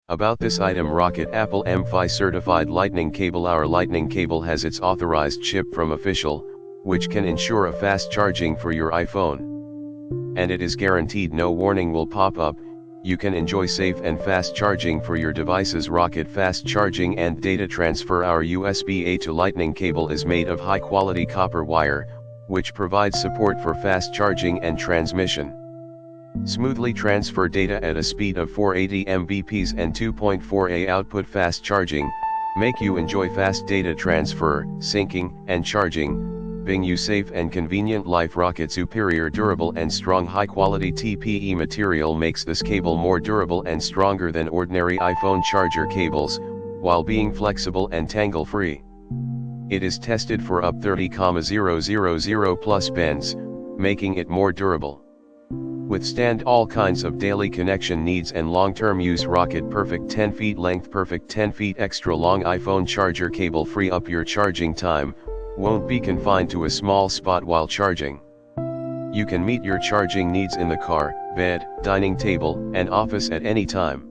About this item: Rocket Apple MFi Certified Lightning Cable. Our lightning cable has its authorized chip from Official, which can ensure a fast charging for your iPhone. And it is guaranteed no warning will pop up. You can enjoy safe and fast charging for your devices. Rocket Fast Charging and Data Transfer. Our USB-A to Lightning cable is made of high-quality copper wire, which provides support for fast charging and transmission. Smoothly transfer data at a speed of 480 Mbps and 2.4A output. Fast charging, make you enjoy fast data transfer, syncing, and charging. Bing you safe and convenient life. Rocket superior durable and strong high-quality TPE material makes this cable more durable and stronger than ordinary iPhone charger cables, while being flexible and tangle-free. It is tested for up 30,000 plus bends, making it more durable. Withstand all kinds of daily connection needs and long-term use. Rocket Perfect 10 feet length, perfect 10 feet extra long iPhone charger cable. Free up your charging time, won't be confined to a small spot while charging. You can meet your charging needs in the car, bed, dining table, and office at any time.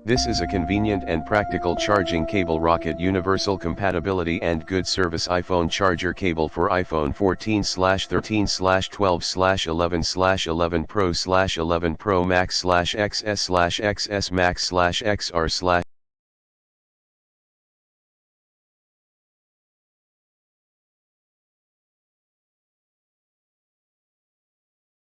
This is a convenient and practical charging cable. Rocket Universal Compatibility and Good Service iPhone Charger Cable for iPhone 14/13/12/11/11 Pro/11 Pro Max/XS/XS Max/XR/